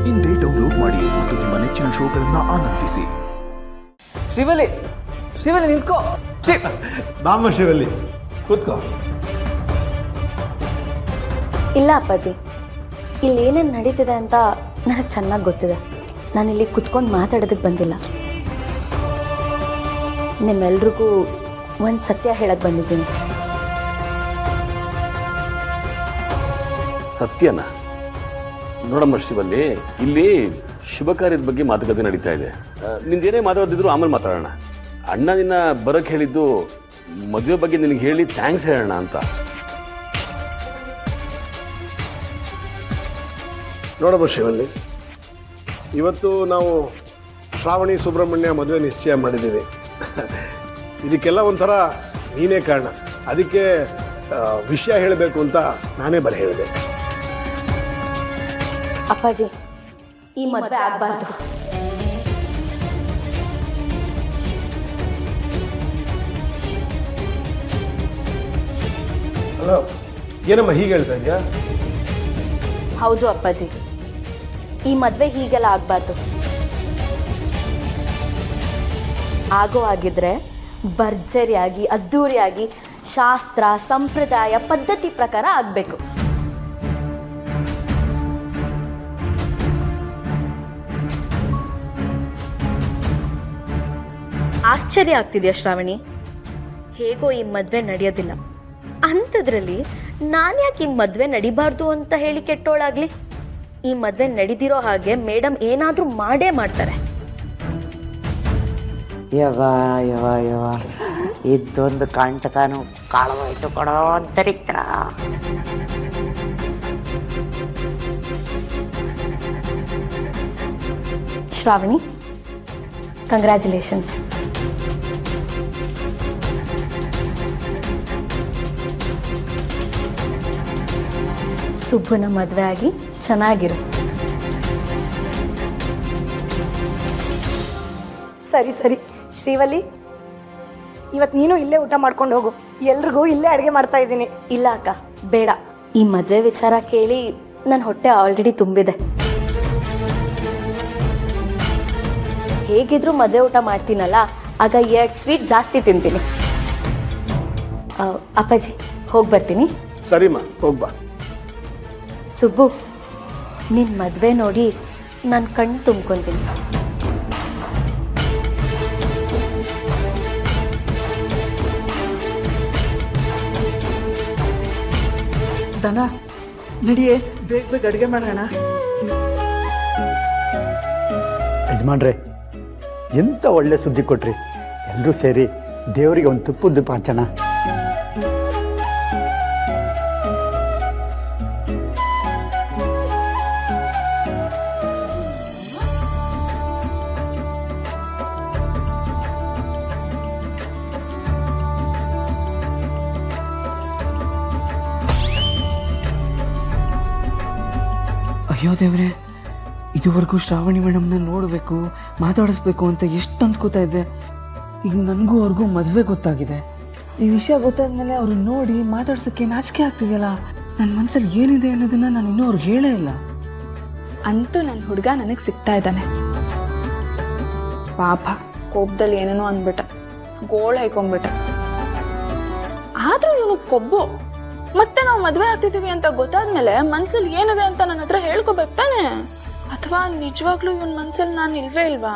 ಇಂದೇ ಡೌನ್ಲೋಡ್ ಮಾಡಿ ಮತ್ತು ನಿಮ್ಮ ನೆಚ್ಚಿನ ಶೋಗಳನ್ನು ಆನಂದಿಸಿ. ಶಿವಲಿ ನಿಂತ್ಕೋ. ಬಾಮ ಶಿವಲ್ಲಿ ಕೂತ್ಕೋ. ಇಲ್ಲ ಅಪ್ಪಾಜಿ, ಇಲ್ಲಿ ಏನೇನು ನಡೀತಿದೆ ಅಂತ ನನಗೆ ಚೆನ್ನಾಗಿ ಗೊತ್ತಿದೆ. ನಾನಿಲ್ಲಿ ಕುತ್ಕೊಂಡು ಮಾತಾಡೋದಕ್ಕೆ ಬಂದಿಲ್ಲ. ನಿಮ್ಮೆಲ್ರಿಗೂ ಒಂದು ಸತ್ಯ ಹೇಳಕ್ಕೆ ಬಂದಿದ್ದೀನಿ. ಸತ್ಯನ? ನೋಡಮ್ಮ ಶಿವಲ್ಲಿ, ಇಲ್ಲಿ ಶುಭ ಕಾರ್ಯದ ಬಗ್ಗೆ ಮಾತುಕತೆ ನಡೀತಾ ಇದೆ. ನಿಂದೇನೇ ಮಾತಾಡೋದಿದ್ರು ಆಮೇಲೆ ಮಾತಾಡೋಣ. ಅಣ್ಣ ನಿನ್ನ ಬರೋಕ್ಕೆ ಹೇಳಿದ್ದು ಮದುವೆ ಬಗ್ಗೆ ನಿನಗೆ ಹೇಳಿ ಥ್ಯಾಂಕ್ಸ್ ಹೇಳೋಣ ಅಂತ. ನೋಡಮ್ಮ ಶಿವಲ್ಲಿ, ಇವತ್ತು ನಾವು ಶ್ರಾವಣಿ ಸುಬ್ರಹ್ಮಣ್ಯ ಮದುವೆ ನಿಶ್ಚಯ ಮಾಡಿದ್ದೀವಿ. ಇದಕ್ಕೆಲ್ಲ ಒಂಥರ ನೀನೇ ಕಾರಣ. ಅದಕ್ಕೆ ವಿಷಯ ಹೇಳಬೇಕು ಅಂತ ನಾನೇ ಬರ ಹೇಳಿದೆ. ಅಪ್ಪಾಜಿ, ಈ ಮದುವೆ ಆಗಬಾರ್ದು. ಅಲ್ಲ, ಏನಮ್ಮ ಹೀಗೆ ಹೇಳ್ತಾ ಇದೆಯಾ? ಹೌದು ಅಪ್ಪಾಜಿ, ಈ ಮದುವೆ ಹೀಗೆಲ್ಲ ಆಗಬಾರ್ದು. ಆಗೋ ಆಗಿದ್ರೆ ಭರ್ಜರಿಯಾಗಿ ಅದ್ಧೂರಿಯಾಗಿ ಶಾಸ್ತ್ರ ಸಂಪ್ರದಾಯ ಪದ್ಧತಿ ಪ್ರಕಾರ ಆಗಬೇಕು. ಆಶ್ಚರ್ಯ ಆಗ್ತಿದೆಯಾ ಶ್ರಾವಣಿ? ಹೇಗೋ ಈ ಮದುವೆ ನಡೆಯೋದಿಲ್ಲ ಅಂಥದ್ರಲ್ಲಿ ನಾನು ಯಾಕೆ ಈ ಮದುವೆ ನಡಿಬಾರ್ದು ಅಂತ ಹೇಳಿ ಕೆಟ್ಟೋಳಾಗ್ಲಿ? ಈ ಮದುವೆ ನಡೀದಿರೋ ಹಾಗೆ ಮೇಡಮ್ ಏನಾದರೂ ಮಾಡೇ ಮಾಡ್ತಾರೆ. ಯವ ಇದೊಂದು ಕಂಟಕನು ಕಾಳವಾಯ್ತು ಕೊಡೋ ಅಂತರಿತ್ರ. ಶ್ರಾವಣಿ, ಕಂಗ್ರ್ಯಾಚುಲೇಷನ್ಸ್. ಸುಬ್ಬನ ಮದುವೆ ಆಗಿ ಚೆನ್ನಾಗಿರು. ಸರಿ ಶ್ರೀವಲ್ಲಿ, ಇವತ್ತು ನೀನು ಇಲ್ಲೇ ಊಟ ಮಾಡ್ಕೊಂಡು ಹೋಗು. ಎಲ್ರಿಗೂ ಇಲ್ಲೇ ಅಡುಗೆ ಮಾಡ್ತಾ ಇದ್ದೀನಿ. ಇಲ್ಲ ಅಕ್ಕ, ಬೇಡ. ಈ ಮದುವೆ ವಿಚಾರ ಕೇಳಿ ನನ್ನ ಹೊಟ್ಟೆ ಆಲ್ರೆಡಿ ತುಂಬಿದೆ. ಹೇಗಿದ್ರು ಮದುವೆ ಊಟ ಮಾಡ್ತೀನಲ್ಲ, ಆಗ 2 ಸ್ವೀಟ್ ಜಾಸ್ತಿ ತಿಂತೀನಿ. ಅಪ್ಪಾಜಿ, ಹೋಗಿ ಬರ್ತೀನಿ. ಸರಿಮ್ಮ, ಹೋಗ್ಬಾ. ಸುಬ್ಬು, ನಿನ್ನ ಮದುವೆ ನೋಡಿ ನನ್ನ ಕಣ್ಣು ತುಂಬ್ಕೊತೀನಿ. ದನ ನಡಿಯೇ, ಬೇಗ ಅಡುಗೆ ಮಾಡೋಣ. ಯಜಮಾನ್ರೆ, ಎಂಥ ಒಳ್ಳೆ ಸುದ್ದಿ ಕೊಟ್ರಿ. ಎಲ್ಲರೂ ಸೇರಿ ದೇವರಿಗೆ ಒಂದು ತುಪ್ಪದ್ದು ಪಾಂಚಣ. ಅಯ್ಯೋ ದೇವ್ರೆ, ಇದುವರೆಗೂ ಶ್ರಾವಣಿ ಮೇಡಮ್ನ ನೋಡಬೇಕು, ಮಾತಾಡಿಸ್ಬೇಕು ಅಂತ ಎಷ್ಟು ಅಂದ್ಕೋತಾ ಇದ್ದೆ. ಈಗ ನನಗೂ ಅವ್ರಿಗೂ ಮದುವೆ ಗೊತ್ತಾಗಿದೆ. ಈ ವಿಷಯ ಗೊತ್ತಾದ್ಮೇಲೆ ಅವ್ರನ್ನ ನೋಡಿ ಮಾತಾಡ್ಸೋಕ್ಕೆ ನಾಚಿಕೆ ಆಗ್ತಿದೆಯಲ್ಲ. ನನ್ನ ಮನಸ್ಸಲ್ಲಿ ಏನಿದೆ ಅನ್ನೋದನ್ನ ನಾನು ಇನ್ನೂ ಅವ್ರಿಗೆ ಹೇಳೇ ಇಲ್ಲ. ಅಂತೂ ನನ್ನ ಹುಡುಗ ನನಗೆ ಸಿಗ್ತಾ ಇದ್ದಾನೆ. ಪಾಪ ಕೋಪದಲ್ಲಿ ಏನೇನೋ ಅಂದ್ಬಿಟ್ಟ, ಗೋಳು ಹಾಕೊಂಡ್ಬಿಟ್ಟ. ಆದ್ರೂ ಇವನು ಕೊಬ್ಬು. ಮತ್ತೆ ನಾವು ಮದುವೆ ಆಗ್ತಿದ್ದೀವಿ ಅಂತ ಗೊತ್ತಾದ್ಮೇಲೆ ಮನ್ಸಲ್ಲಿ ಏನಿದೆ ಅಂತ ನನ್ನ ಹತ್ರ ಹೇಳ್ಕೋಬೇಕು ತಾನೆ? ಅಥವಾ ನಿಜವಾಗ್ಲೂ ಇವನ್ ಮನ್ಸಲ್ಲಿ ನಾನು ಇಲ್ವೇ ಇಲ್ವಾ?